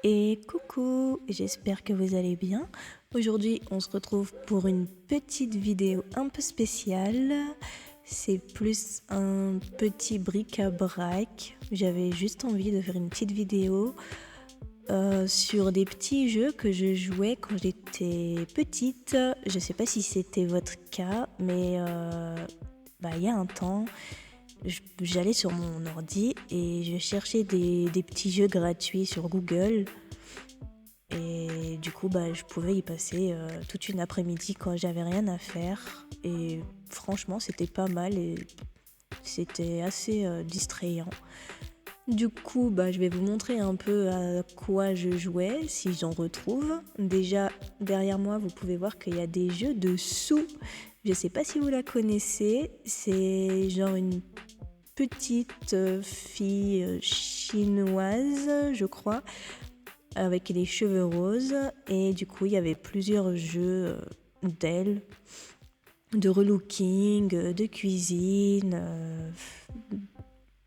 Et coucou, j'espère que vous allez bien. Aujourd'hui, on se retrouve pour une petite vidéo un peu spéciale. C'est plus un petit bric-à-brac. J'avais juste envie de faire une petite vidéo sur des petits jeux que je jouais quand j'étais petite. Je sais pas si c'était votre cas, mais il y a un temps, j'allais sur mon ordi et je cherchais des petits jeux gratuits sur Google. Et du coup, je pouvais y passer toute une après-midi quand j'avais rien à faire. Et franchement, c'était pas mal et c'était assez distrayant. Du coup, je vais vous montrer un peu à quoi je jouais, si j'en retrouve. Déjà, derrière moi, vous pouvez voir qu'il y a des jeux de sous. Je sais pas si vous la connaissez. C'est genre une petite fille chinoise, je crois, avec les cheveux roses. Et du coup, il y avait plusieurs jeux d'elle, de relooking, de cuisine,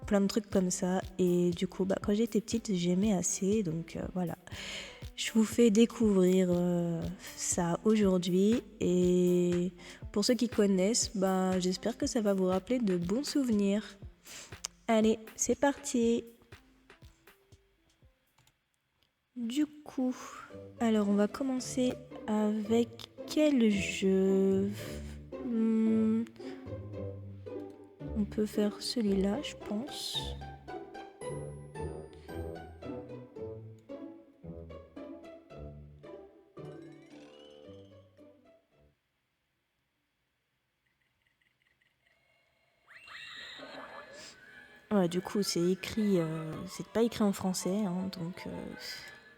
plein de trucs comme ça. Et du coup, quand j'étais petite, j'aimais assez. Donc voilà, je vous fais découvrir ça aujourd'hui. Et pour ceux qui connaissent, j'espère que ça va vous rappeler de bons souvenirs. Allez, c'est parti! Du coup, alors on va commencer avec quel jeu? On peut faire celui-là, je pense. Ouais, du coup, c'est écrit, c'est pas écrit en français, hein, donc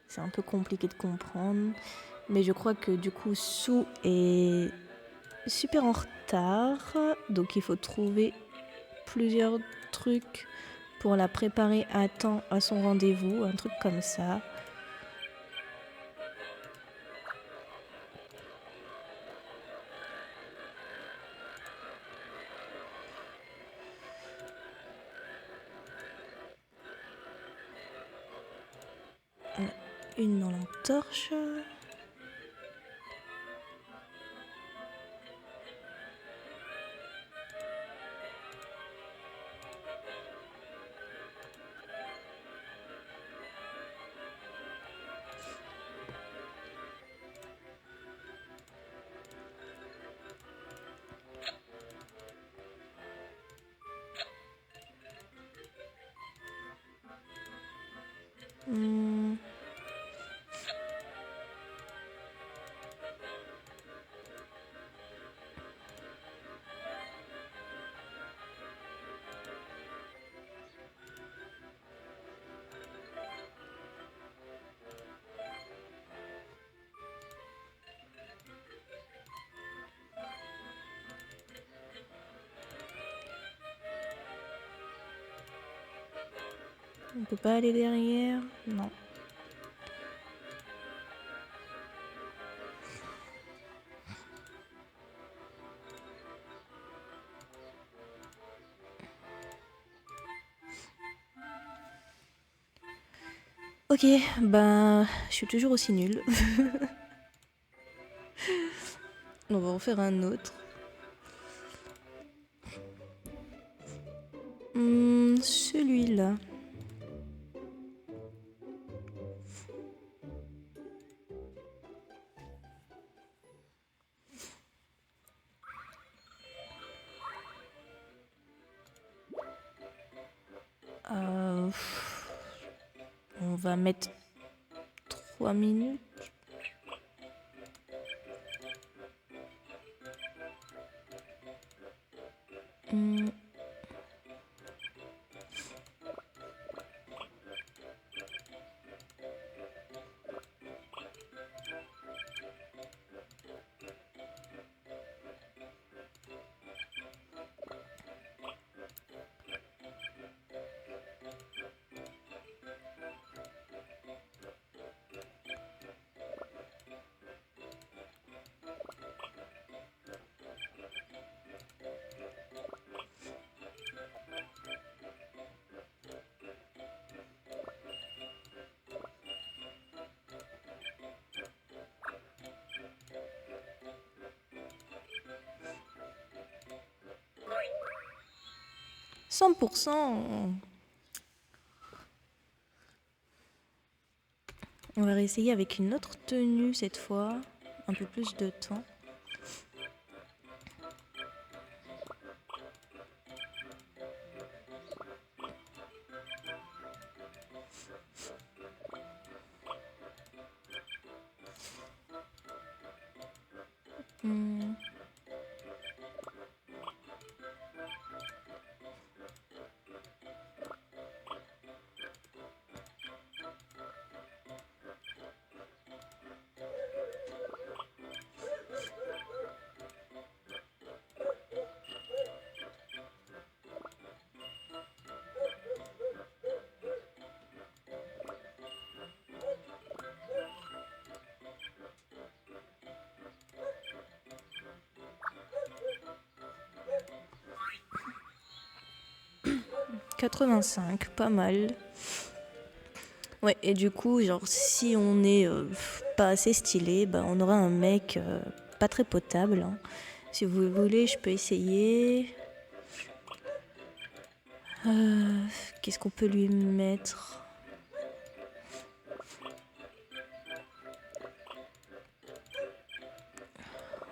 c'est un peu compliqué de comprendre. Mais je crois que du coup, Sue est super en retard, donc il faut trouver plusieurs trucs pour la préparer à temps à son rendez-vous, un truc comme ça. Une dans la torche. On peut pas aller derrière? Non. Ok, je suis toujours aussi nulle. On va en faire un autre. Celui-là. On va mettre 3 minutes. 100%. On va réessayer avec une autre tenue cette fois. Un peu plus de temps. Hmm. « 85, pas mal. Ouais, et du coup, genre, si on n'est pas assez stylé, bah, on aura un mec pas très potable. Hein. Si vous voulez, je peux essayer. Qu'est-ce qu'on peut lui mettre?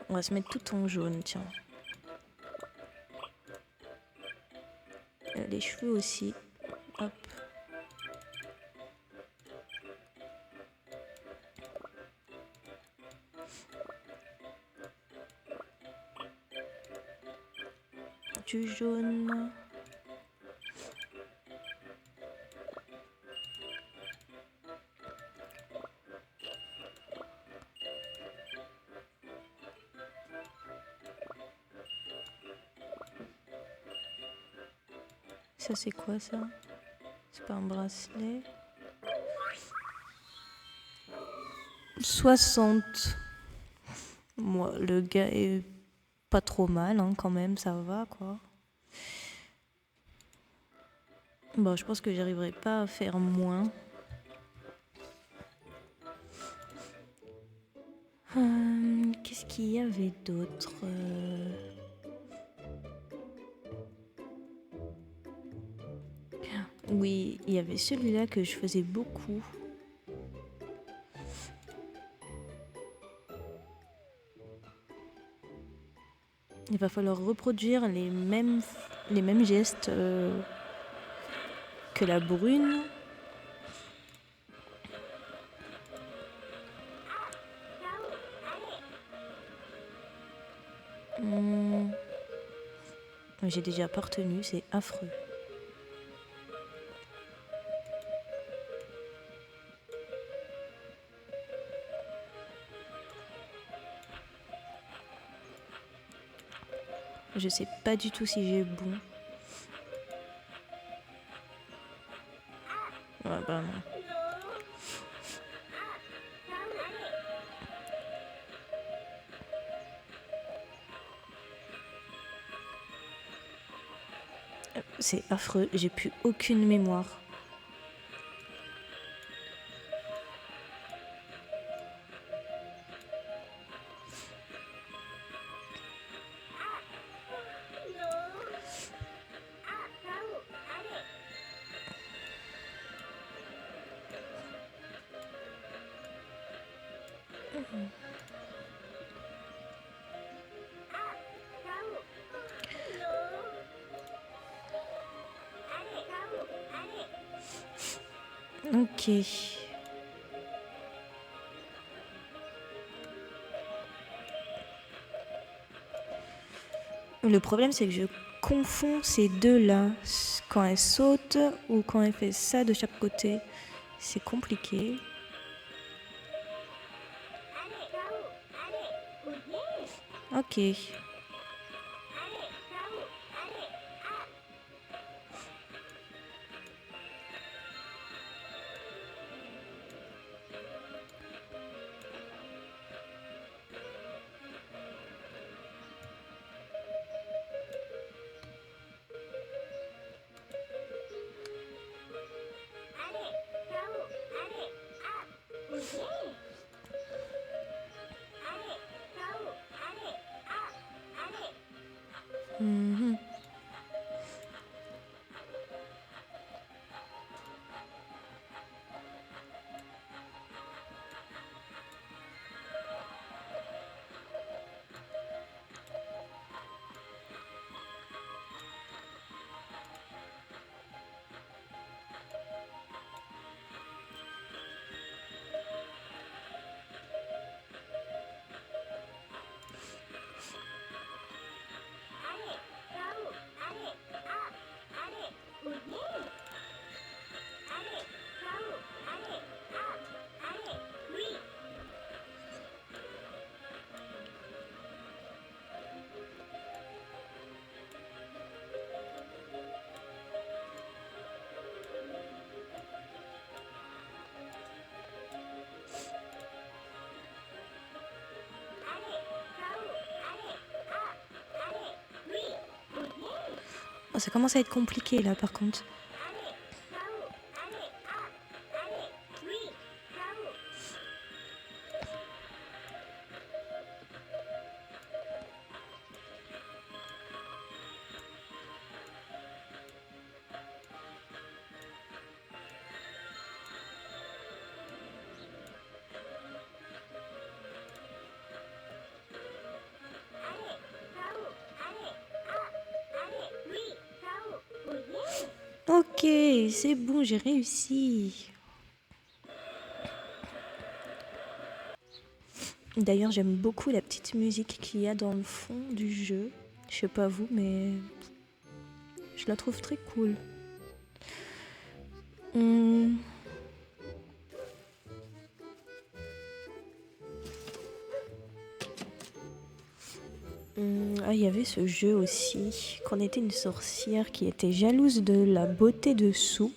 On va se mettre tout en jaune, tiens. Les cheveux aussi. Hop. Du jaune. Ça c'est quoi ça? C'est pas un bracelet. 60. Moi, le gars est pas trop mal hein, quand même, ça va quoi. Bon, je pense que j'arriverai pas à faire moins. Qu'est-ce qu'il y avait d'autre? Oui, il y avait celui-là que je faisais beaucoup. Il va falloir reproduire les mêmes gestes que la brune. J'ai déjà partenu, c'est affreux. Je sais pas du tout si j'ai bon. Ouais, bah non. C'est affreux, j'ai plus aucune mémoire. Ok. Le problème, c'est que je confonds ces deux-là. Quand elle saute ou quand elle fait ça de chaque côté. C'est compliqué. Ok. Oh, ça commence à être compliqué là par contre. Ok, c'est bon, j'ai réussi. D'ailleurs, j'aime beaucoup la petite musique qu'il y a dans le fond du jeu. Je sais pas vous, mais je la trouve très cool. Ah, il y avait ce jeu aussi, qu'on était une sorcière qui était jalouse de la beauté de Sue.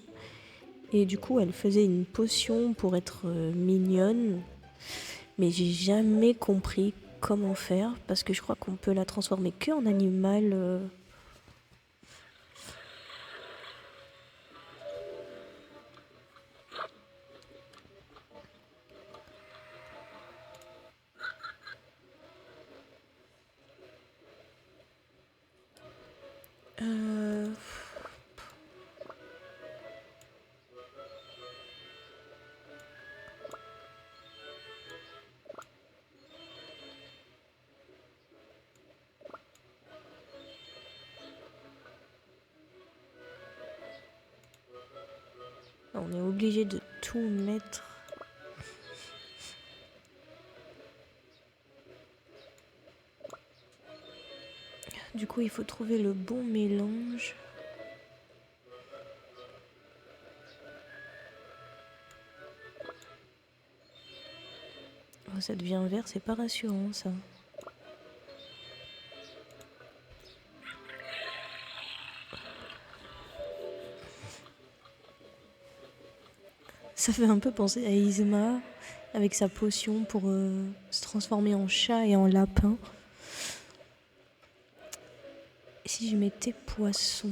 Et du coup, elle faisait une potion pour être mignonne. Mais j'ai jamais compris comment faire, parce que je crois qu'on peut la transformer que en animal. Euh, On est obligé de tout mettre. Du coup, il faut trouver le bon mélange. Oh, ça devient vert, c'est pas rassurant ça. Ça fait un peu penser à Isma avec sa potion pour se transformer en chat et en lapin. Et si je mettais poisson?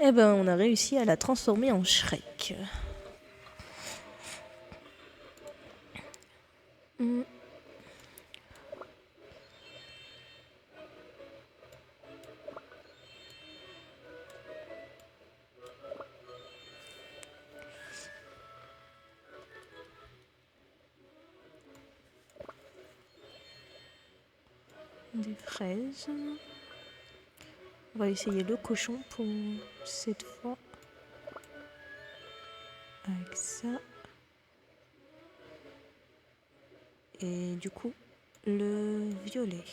Eh ben, on a réussi à la transformer en Shrek. Des fraises. On va essayer le cochon pour cette fois. Avec ça. Et du coup, le violet.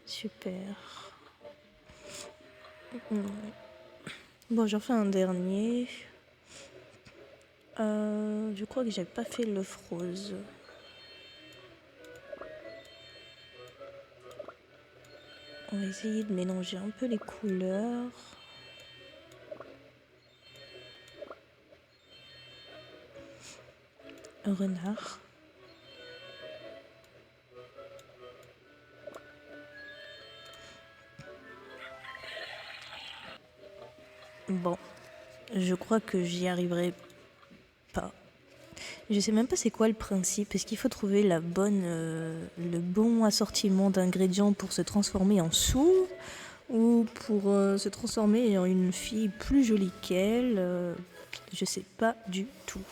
Super. Bon, j'en fais un dernier. Je crois que j'ai pas fait l'œuf rose. On va essayer de mélanger un peu les couleurs. Un renard. Bon, je crois que j'y arriverai pas. Je sais même pas c'est quoi le principe. Est-ce qu'il faut trouver le bon assortiment d'ingrédients pour se transformer en Sue ou pour se transformer en une fille plus jolie qu'elle? Je sais pas du tout.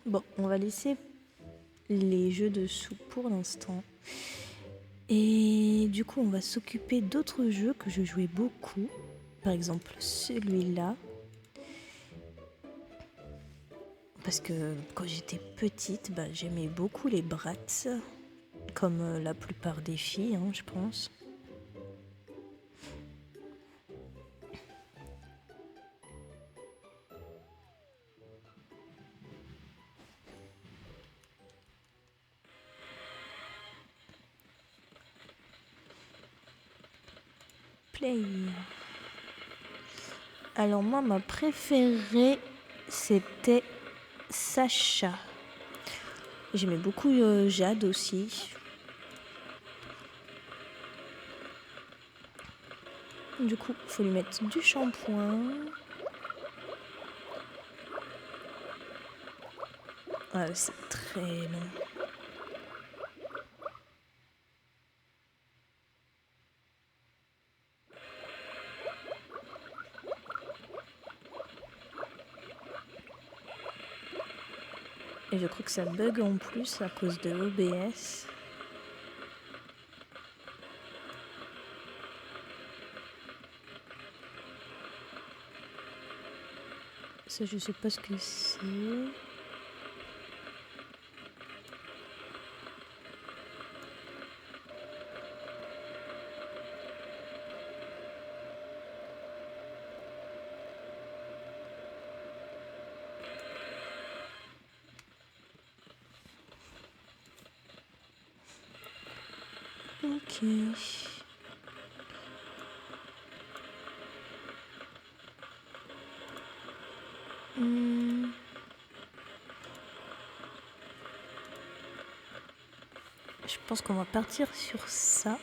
Bon, on va laisser les jeux de Sue pour l'instant. Et du coup, on va s'occuper d'autres jeux que je jouais beaucoup. Par exemple, celui-là. parce que quand j'étais petite, bah, j'aimais beaucoup les Bratz, comme la plupart des filles, hein, je pense. Play. Alors moi, ma préférée, c'était Sacha. J'aimais beaucoup Jade aussi. Du coup, il faut lui mettre du shampoing. Ah, c'est très long. Et je crois que ça bug en plus à cause de OBS. Ça, je sais pas ce que c'est. Ok. Je pense qu'on va partir sur ça.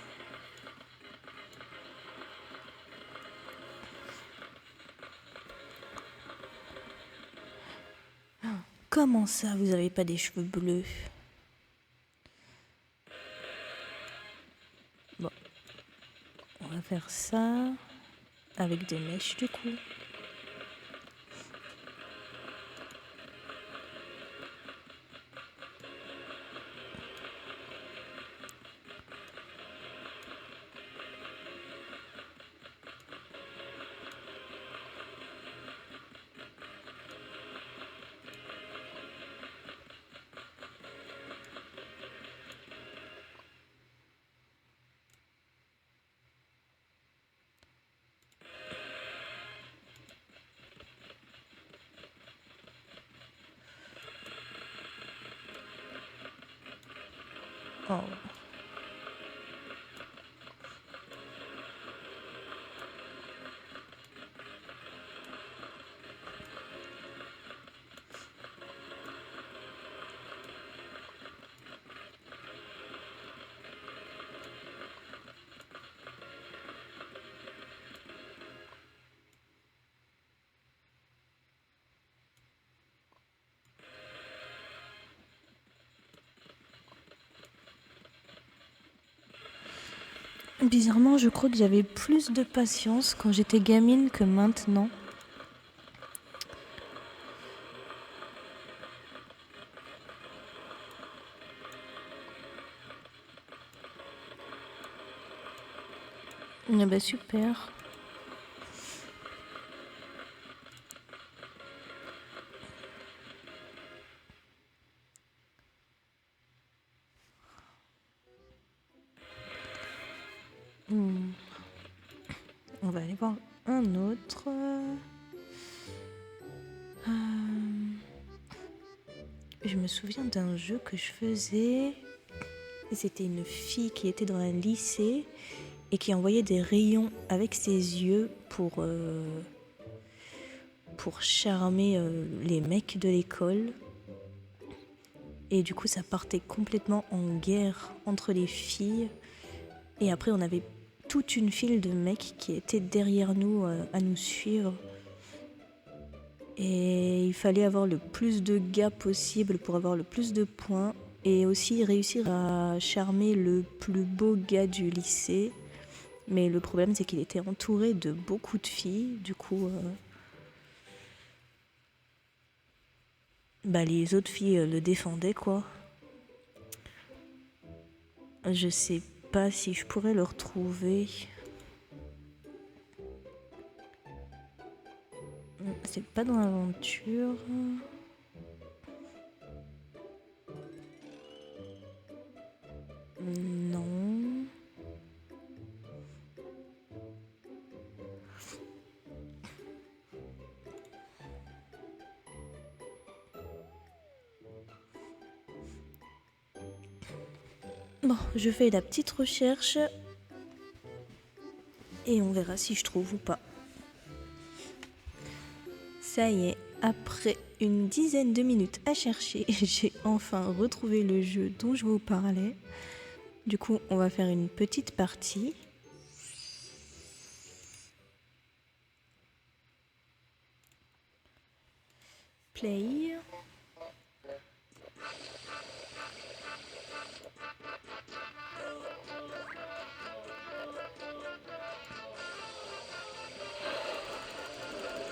Comment ça, vous avez pas des cheveux bleus? Bon, on va faire ça avec des mèches du coup. Oh. Bizarrement, je crois que j'avais plus de patience quand j'étais gamine que maintenant. Ah bah super. On va aller voir un autre. Je me souviens d'un jeu que je faisais. C'était une fille qui était dans un lycée et qui envoyait des rayons avec ses yeux pour charmer les mecs de l'école. Et du coup, ça partait complètement en guerre entre les filles. Et après, on avait toute une file de mecs qui étaient derrière nous à nous suivre. Et il fallait avoir le plus de gars possible pour avoir le plus de points. Et aussi réussir à charmer le plus beau gars du lycée. Mais le problème, c'est qu'il était entouré de beaucoup de filles. Du coup, les autres filles le défendaient, quoi. Je sais pas si je pourrais le retrouver. C'est pas dans l'aventure. Bon, je fais la petite recherche et on verra si je trouve ou pas. Ça y est, après une dizaine de minutes à chercher, j'ai enfin retrouvé le jeu dont je vous parlais. Du coup, on va faire une petite partie. Play.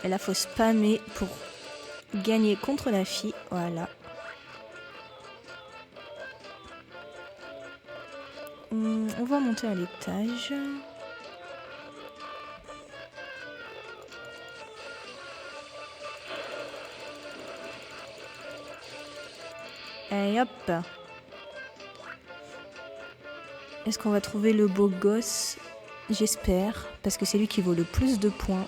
Et là, faut spammer pour gagner contre la fille. Voilà. On va monter à l'étage. Et hop. Est-ce qu'on va trouver le beau gosse? J'espère, parce que c'est lui qui vaut le plus de points.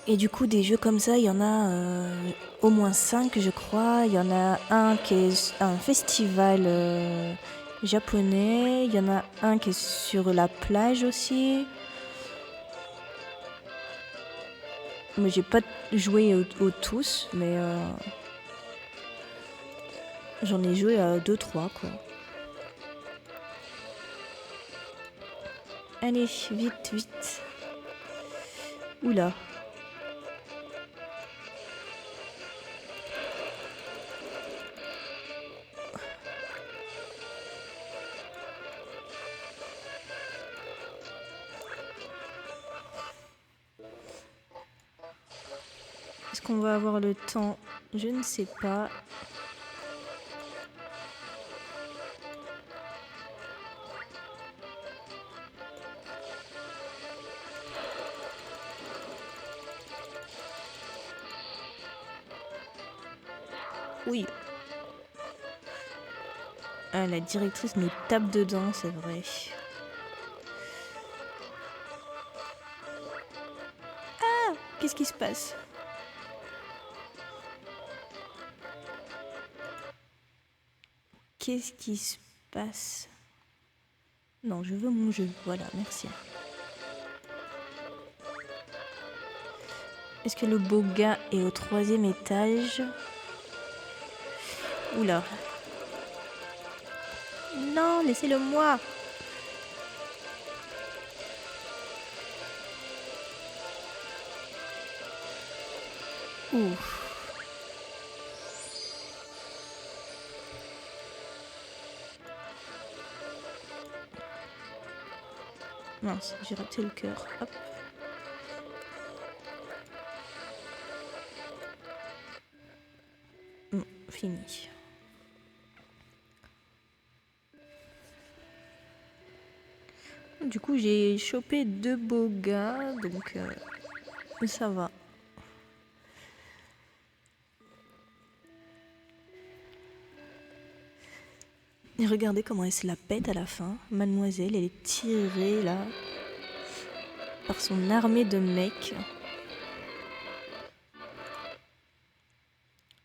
Et du coup, des jeux comme ça, il y en a au moins 5, je crois. Il y en a un qui est un festival japonais. Il y en a un qui est sur la plage aussi. Moi, j'ai pas joué aux tous, mais j'en ai joué à 2-3, quoi. Allez, vite, vite. Oula. Est-ce qu'on va avoir le temps? Je ne sais pas. Oui. Ah, la directrice nous tape dedans, c'est vrai. Ah, qu'est-ce qui se passe? Qu'est-ce qui se passe? Non, je veux mon jeu. Voilà, merci. Est-ce que le beau gars est au 3e étage? Oula. Non, laissez-le moi. Ouf. Mince, j'ai raté le cœur. Hop. Fini. Du coup, j'ai chopé 2 beaux gars, donc ça va. Et regardez comment elle se la pète à la fin. Mademoiselle, elle est tirée là par son armée de mecs.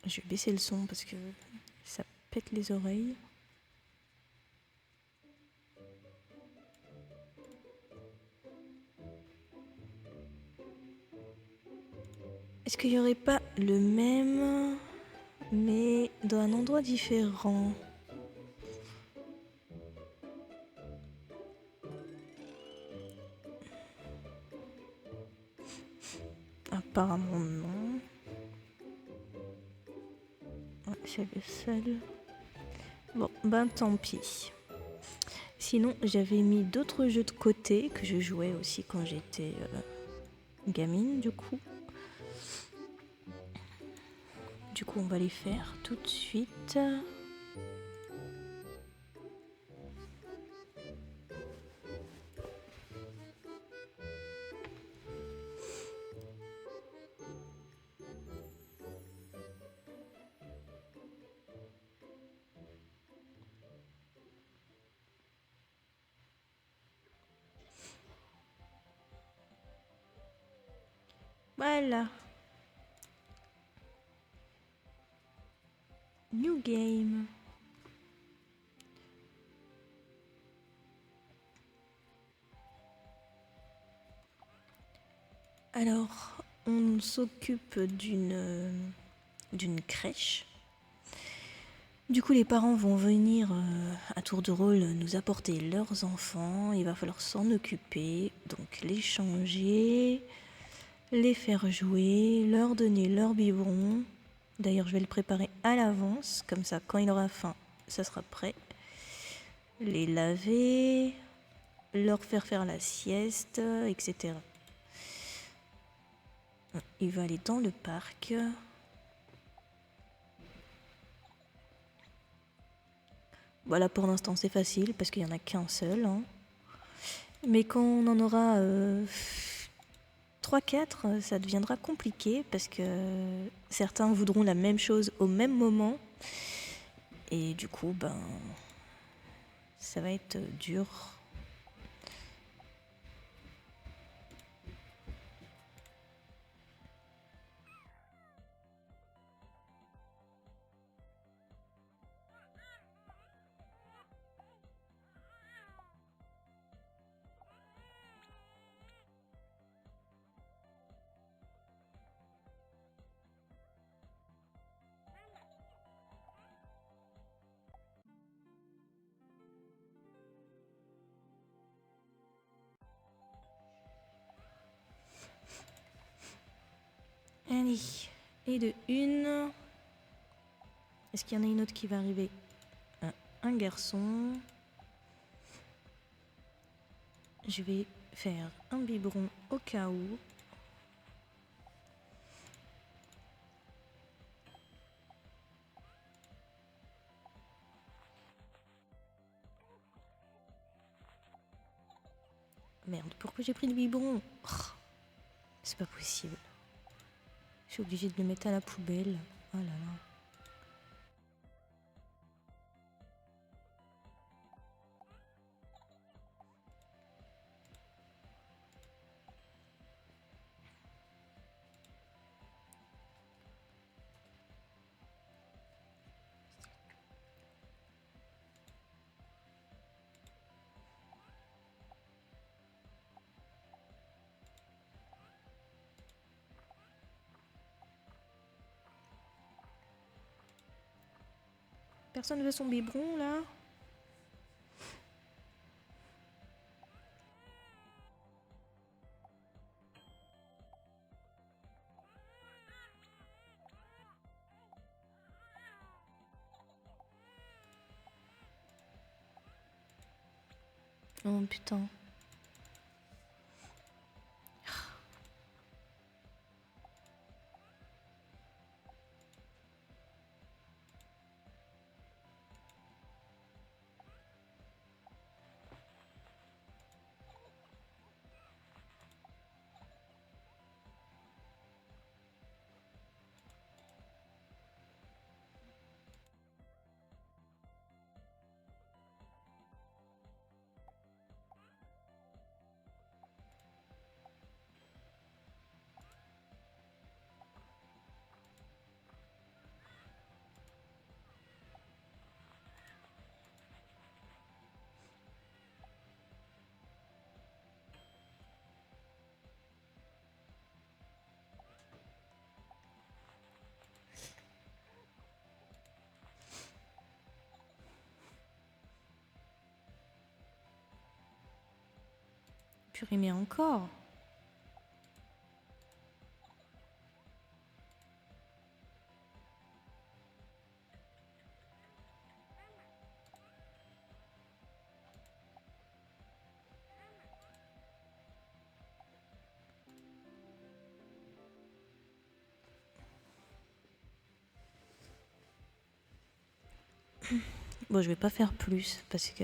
Je vais baisser le son parce que ça pète les oreilles. Est-ce qu'il n'y aurait pas le même, mais dans un endroit différent? Apparemment non. Ouais, c'est le seul. Bon, ben tant pis. Sinon, j'avais mis d'autres jeux de côté que je jouais aussi quand j'étais gamine, du coup. Du coup, on va les faire tout de suite. Voilà. game. Alors, on s'occupe d'une crèche. Du coup, les parents vont venir à tour de rôle nous apporter leurs enfants. Il va falloir s'en occuper, donc les changer, les faire jouer, leur donner leur biberon. D'ailleurs, je vais le préparer à l'avance, comme ça, quand il aura faim, ça sera prêt. Les laver, leur faire faire la sieste, etc. Il va aller dans le parc. Voilà, pour l'instant c'est facile parce qu'il n'y en a qu'un seul. Hein. Mais quand on en aura 3-4, ça deviendra compliqué parce que certains voudront la même chose au même moment. Et du coup, ça va être dur. Allez, et de une. Est-ce qu'il y en a une autre qui va arriver? Un garçon. Je vais faire un biberon au cas où. Merde, pourquoi j'ai pris le biberon? Oh, c'est pas possible. Je suis obligée de le mettre à la poubelle. Oh là là. Personne veut son biberon là? Oh putain. Purée, mais encore. Bon, je vais pas faire plus parce que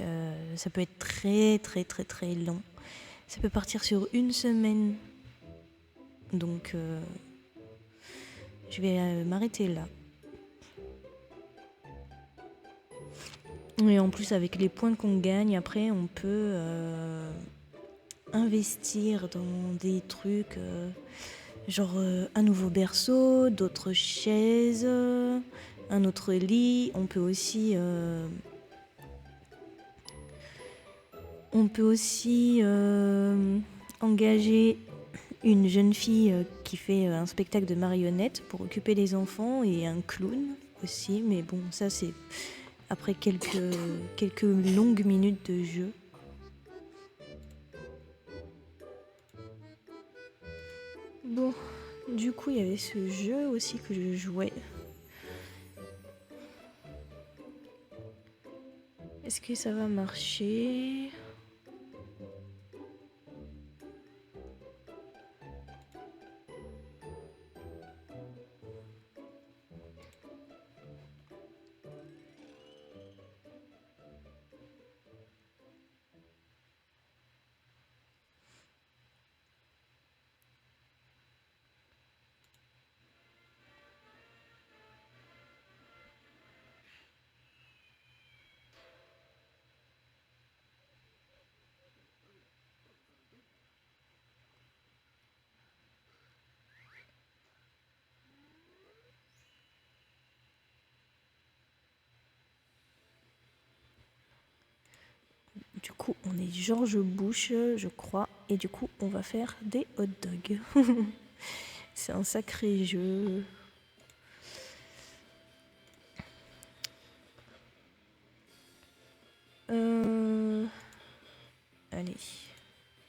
ça peut être très très très très long. Ça peut partir sur une semaine. Donc, je vais m'arrêter là. Et en plus, avec les points qu'on gagne, après, on peut investir dans des trucs genre un nouveau berceau, d'autres chaises, un autre lit. On peut aussi engager une jeune fille qui fait un spectacle de marionnettes pour occuper les enfants et un clown aussi. Mais bon, ça c'est après quelques longues minutes de jeu. Bon, du coup, il y avait ce jeu aussi que je jouais. Est-ce que ça va marcher ? Du coup, on est George Bush, je crois, et du coup, on va faire des hot dogs. C'est un sacré jeu. Allez,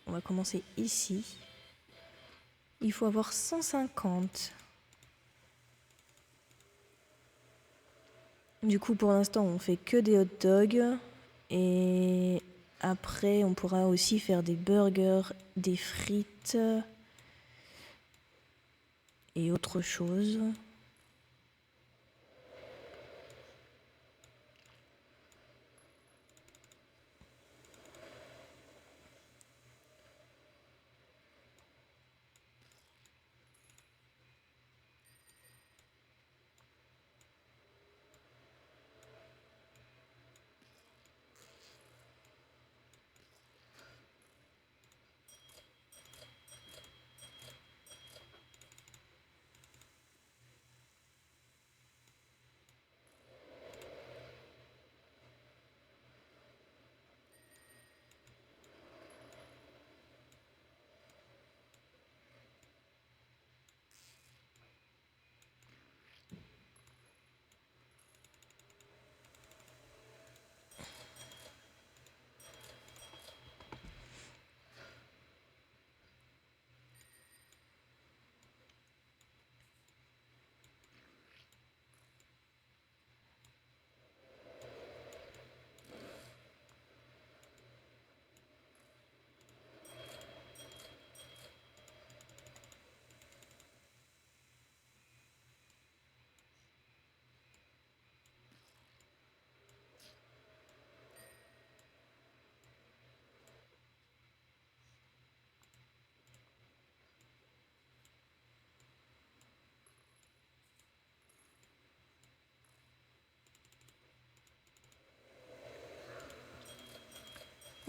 on va commencer ici. Il faut avoir 150. Du coup, pour l'instant, on fait que des hot dogs. Et après, on pourra aussi faire des burgers, des frites et autre chose.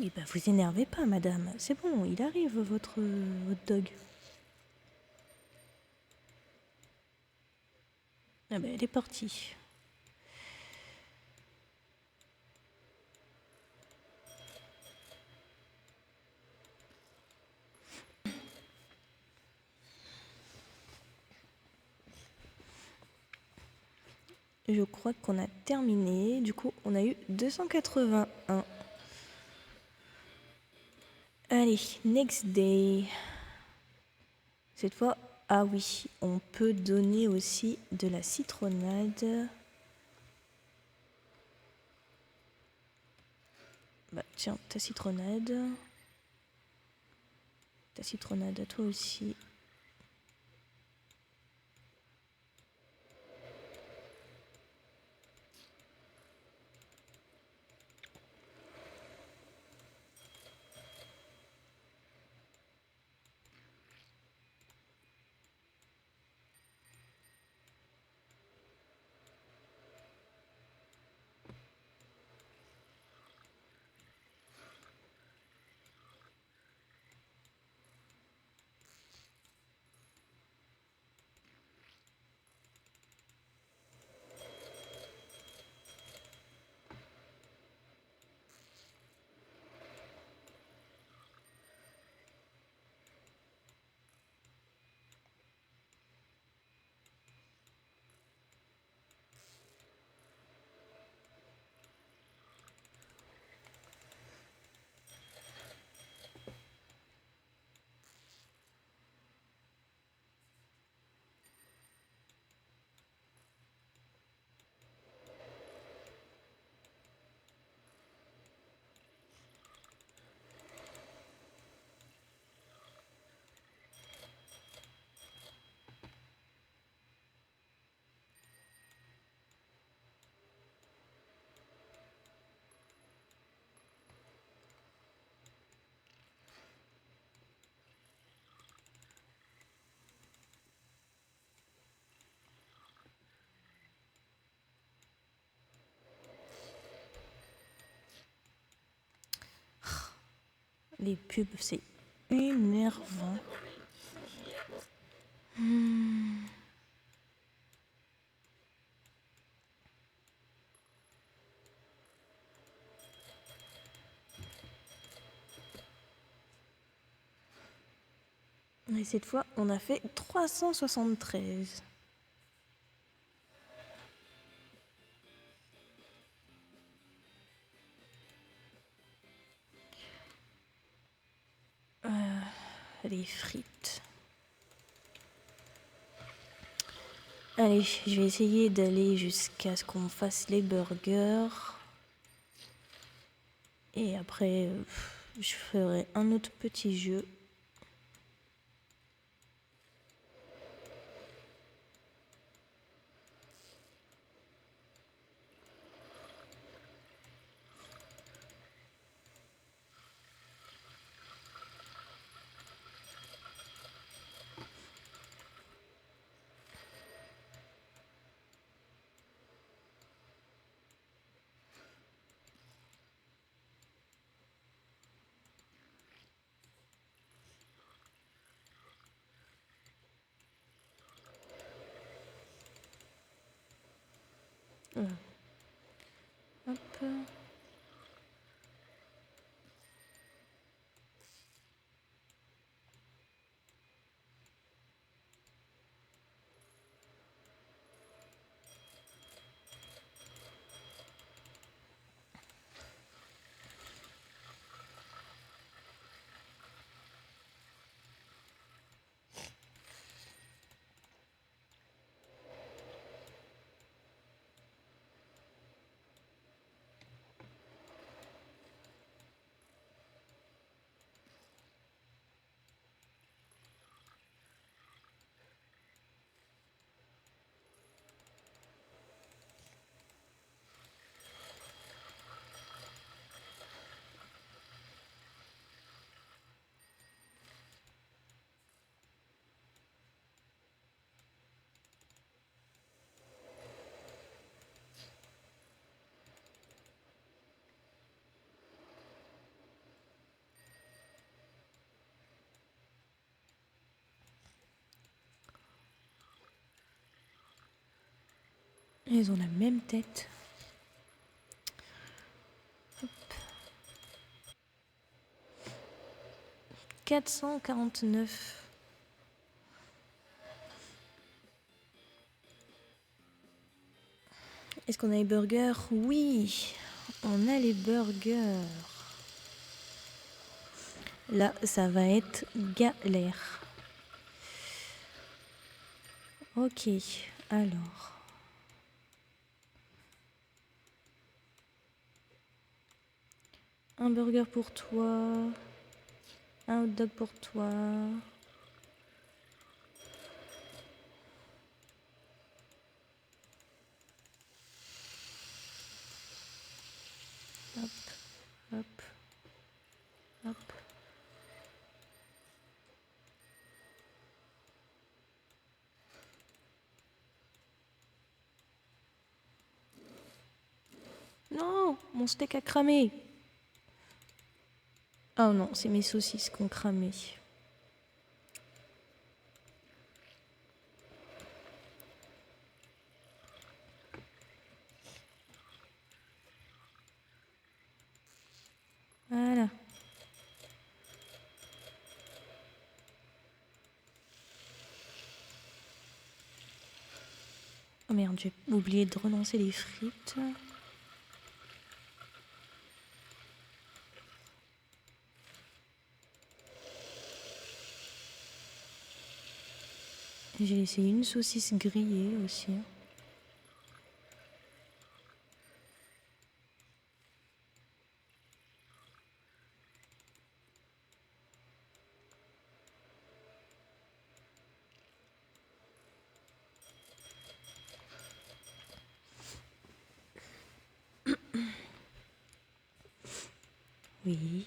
Eh ben, vous énervez pas, madame. C'est bon, il arrive, votre hot dog. Ah ben, elle est partie. Je crois qu'on a terminé. Du coup, on a eu 281. Allez, next day. Cette fois, ah oui, on peut donner aussi de la citronnade. Bah tiens, ta citronnade. Ta citronnade à toi aussi. Les pubs, c'est énervant. Et cette fois, on a fait 373. Les frites. Allez, je vais essayer d'aller jusqu'à ce qu'on fasse les burgers. Et après, je ferai un autre petit jeu. Hop. Ils ont la même tête. Hop. 449. Est-ce qu'on a les burgers? Oui, on a les burgers. Là, ça va être galère. Ok, alors. Un burger pour toi. Un hot dog pour toi. Hop, hop, hop. Non, mon steak a cramé. Oh non, c'est mes saucisses qui ont cramé. Voilà. Oh merde, j'ai oublié de relancer les frites. J'ai laissé une saucisse grillée aussi. Oui.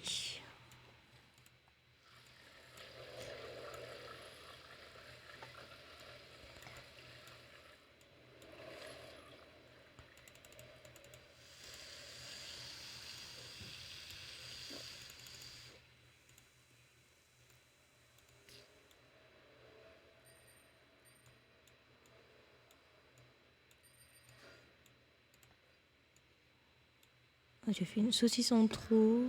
J'ai fait une saucisse en trop.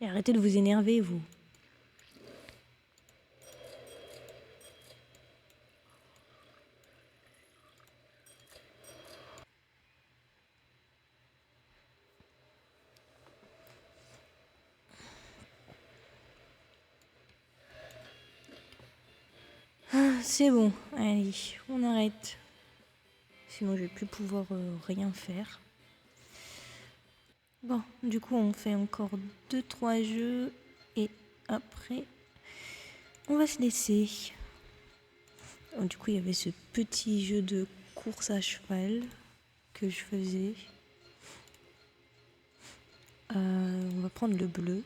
Et arrêtez de vous énerver, vous. Ah, c'est bon, allez, on arrête. Sinon, je vais plus pouvoir rien faire. Bon, du coup, on fait encore 2-3 jeux et après, on va se laisser. Donc, du coup, il y avait ce petit jeu de course à cheval que je faisais. On va prendre le bleu.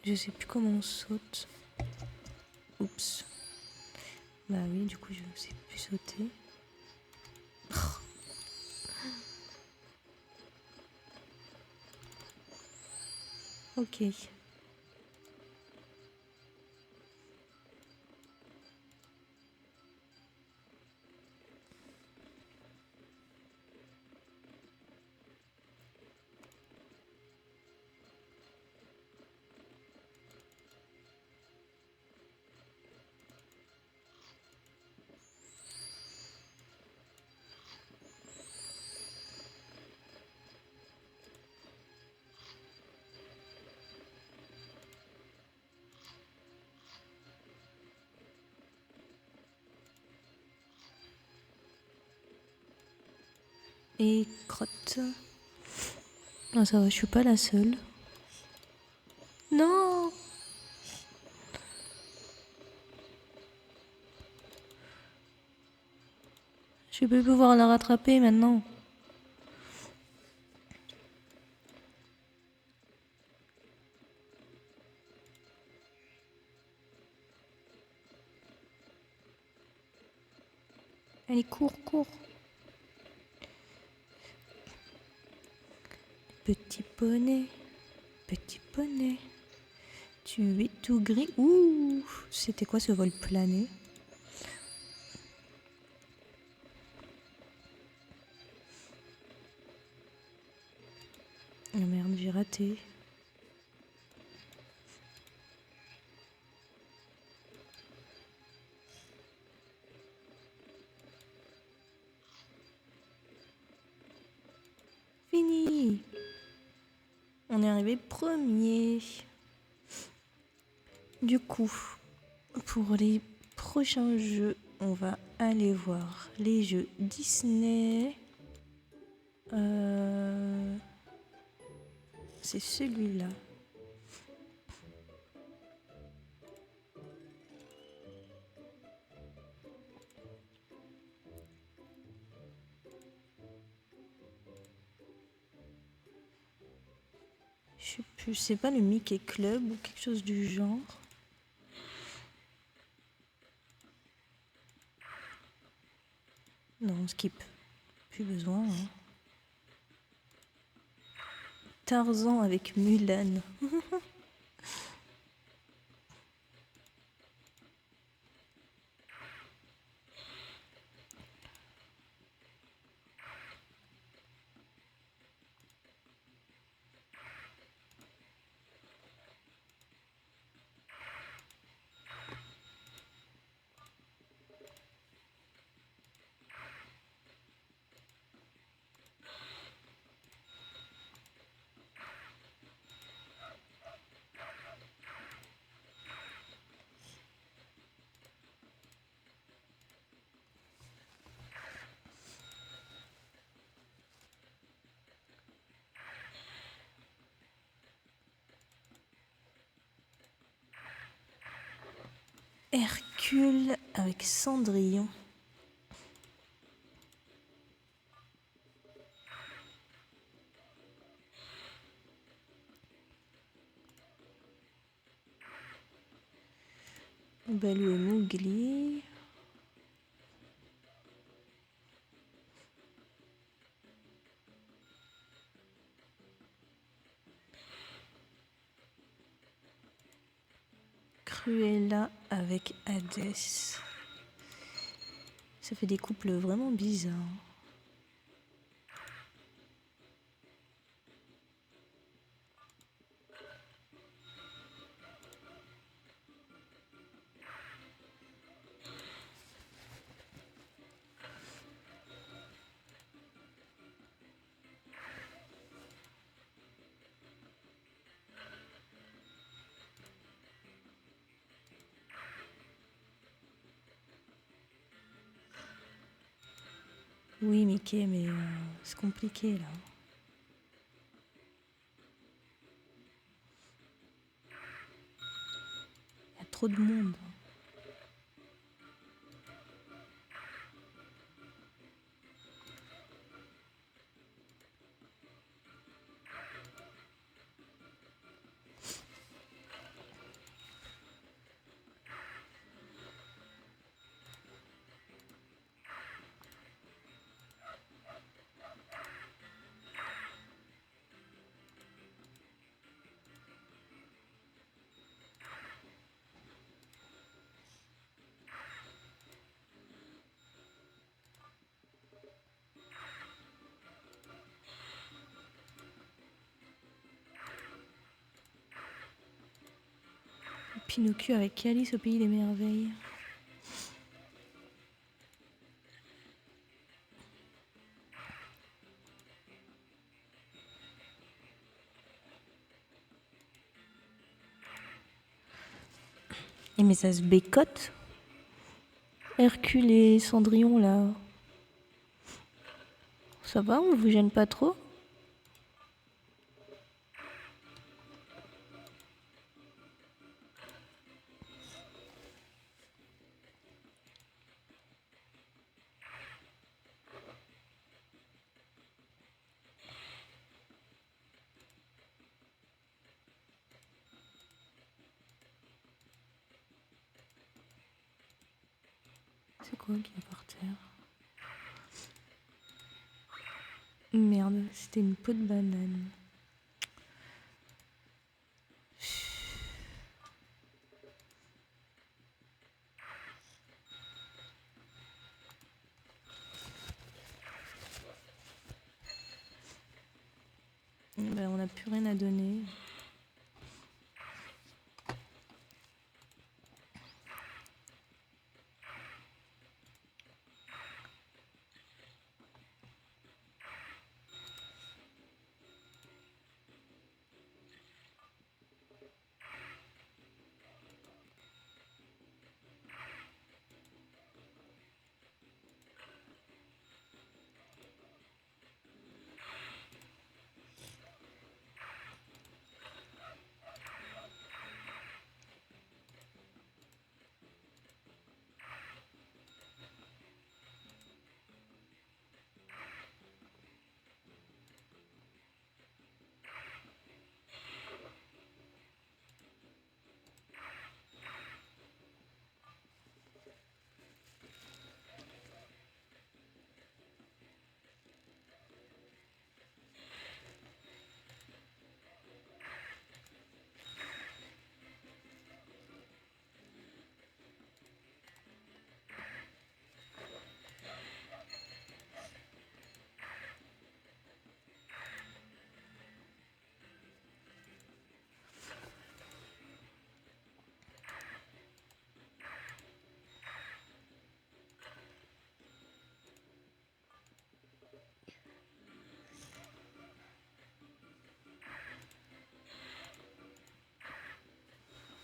Je sais plus comment on saute. Oups. Bah oui, du coup, je sais plus sauter. Ok. Et crotte. Ah, ça va, je suis pas la seule. Non! Je vais pouvoir la rattraper maintenant. Allez, cours, cours. Petit poney, petit poney. Tu es tout gris. Ouh, c'était quoi ce vol plané? Oh merde, j'ai raté. Fini. On est arrivé premier. Du coup, pour les prochains jeux, on va aller voir les jeux Disney. C'est celui-là. Je sais plus, c'est pas le Mickey Club ou quelque chose du genre. Non, on skip. Plus besoin. Hein. Tarzan avec Mulan. Hercule avec Cendrillon. Balou et Mowgli. Cruella avec Hadès. Ça fait des couples vraiment bizarres. Oui, Mickey, mais c'est compliqué là. Il y a trop de monde. Pinocchio avec Alice au pays des merveilles. Et mais ça se bécote. Hercule et Cendrillon là. Ça va, on vous gêne pas trop? C'est quoi qui est par terre? Merde, c'était une peau de banane. Ben, on n'a plus rien à donner.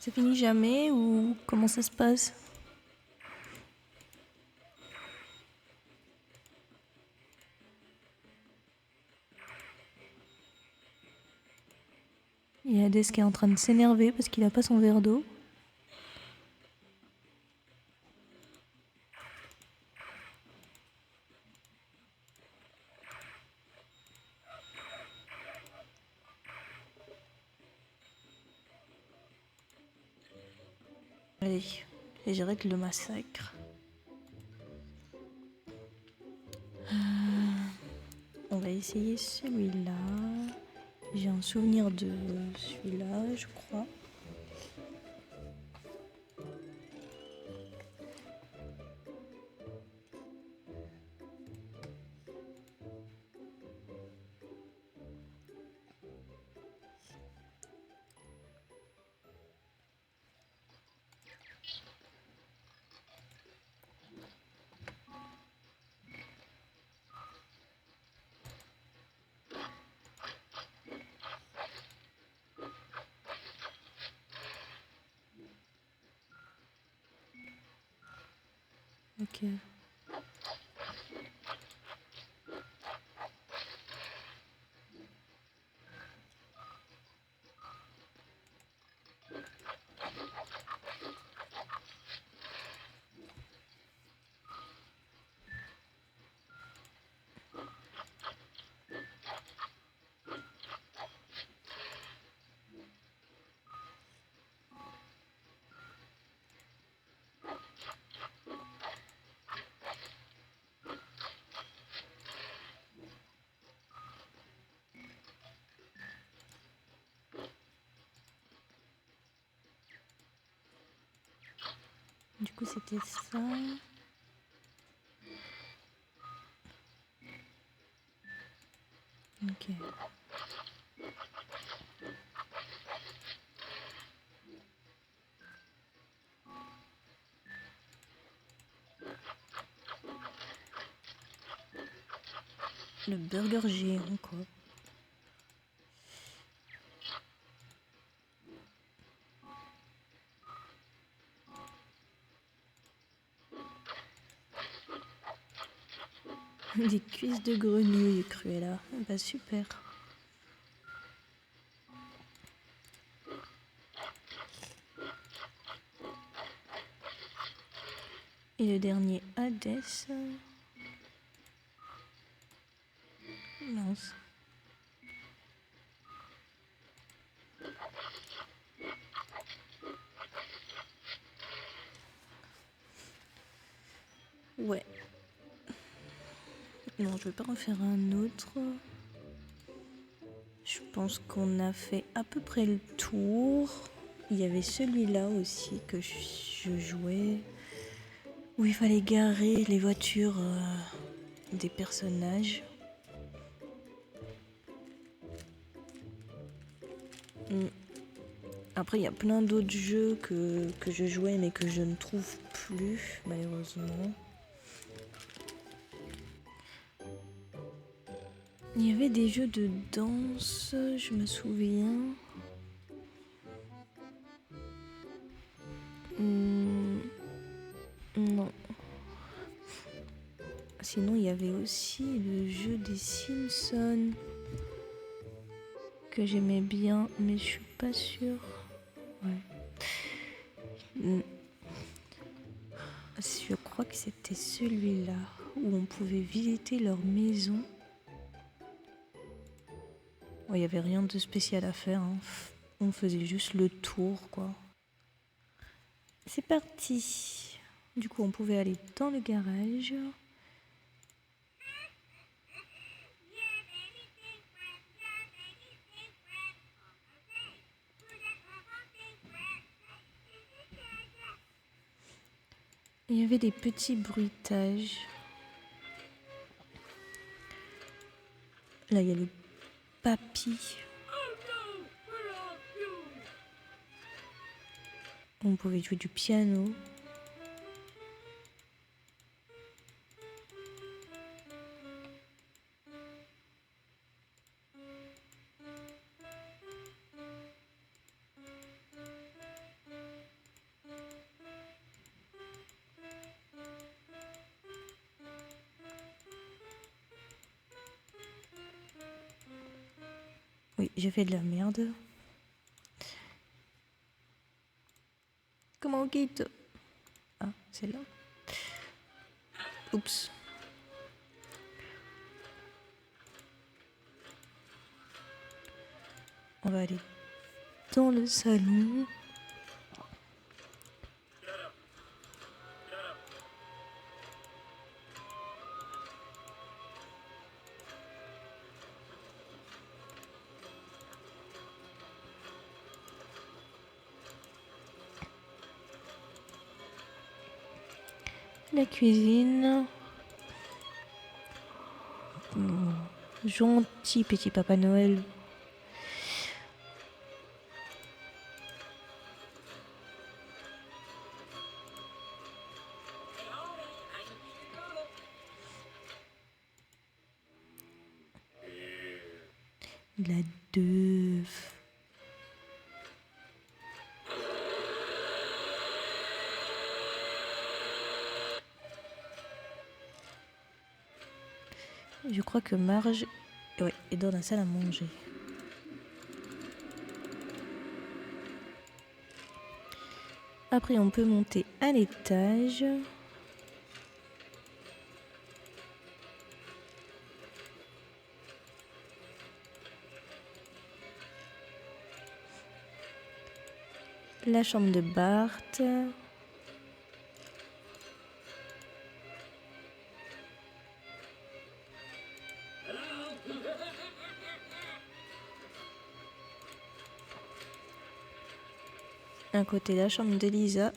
Ça finit jamais ou comment ça se passe? Il y a Hadès qui est en train de s'énerver parce qu'il n'a pas son verre d'eau. Allez, et j'arrête le massacre. On va essayer celui-là. J'ai un souvenir de celui-là, je crois. Ok. Du coup, c'était ça. Ok. Le burger géant, quoi. Des cuisses de grenouille, Cruella. Bah super. Et le dernier, Hades. Mince. Ouais. Non, je vais pas en faire un autre. Je pense qu'on a fait à peu près le tour. Il y avait celui-là aussi que je jouais, où il fallait garer les voitures des personnages. Après, il y a plein d'autres jeux que je jouais mais que je ne trouve plus, malheureusement. Il y avait des jeux de danse, je me souviens. Non. Sinon, il y avait aussi le jeu des Simpsons que j'aimais bien, mais je suis pas sûre. Ouais. Je crois que c'était celui-là où on pouvait visiter leur maison. Il n'y avait rien de spécial à faire, hein. On faisait juste le tour, quoi. C'est parti. Du coup, on pouvait aller dans le garage. Il y avait des petits bruitages. Là, il y a le papy. On pouvait jouer du piano. Oui, j'ai fait de la merde. Comment on quitte? Ah, c'est là. Oups. On va aller dans le salon. La cuisine. Gentil petit Papa Noël. La deux. Je crois que Marge est dans la salle à manger. Après, on peut monter à l'étage. La chambre de Bart. À côté, la chambre de Lisa.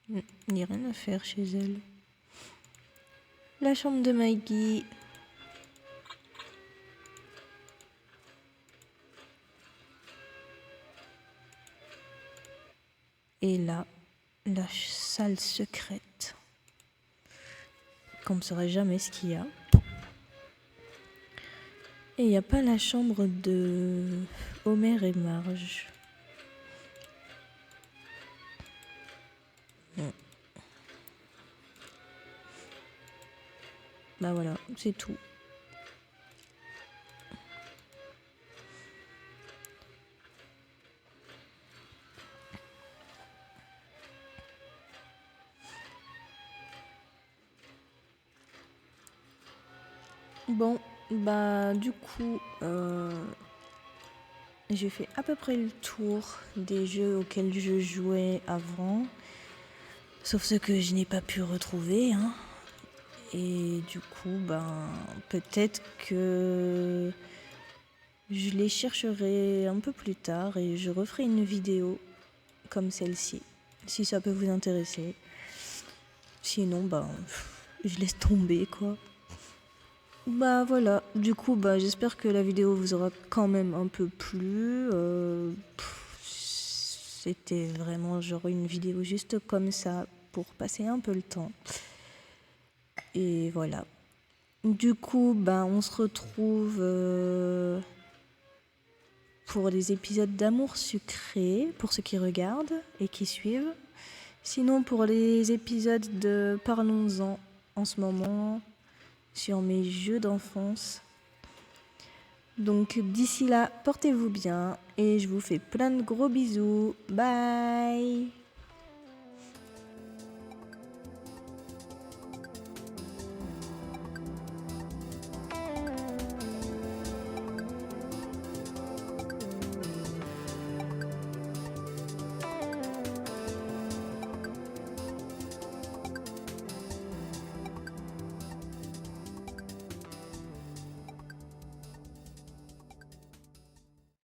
Il n'y a rien à faire chez elle. La chambre de Maggie. Et là, la salle secrète. Qu'on ne saurait jamais ce qu'il y a. Et il n'y a pas la chambre de Homer et Marge. Bah voilà, c'est tout. Bon, bah du coup, j'ai fait à peu près le tour des jeux auxquels je jouais avant. Sauf ceux que je n'ai pas pu retrouver, hein. Et du coup, ben, peut-être que je les chercherai un peu plus tard et je referai une vidéo comme celle-ci, si ça peut vous intéresser. Sinon, ben, je laisse tomber, quoi. Bah voilà, du coup, bah, j'espère que la vidéo vous aura quand même un peu plu. C'était vraiment genre une vidéo juste comme ça pour passer un peu le temps. Et voilà. Du coup, bah, on se retrouve pour les épisodes d'Amour sucré, pour ceux qui regardent et qui suivent. Sinon, pour les épisodes de Parlons-en en ce moment, sur mes jeux d'enfance. Donc d'ici là, portez-vous bien et je vous fais plein de gros bisous. Bye!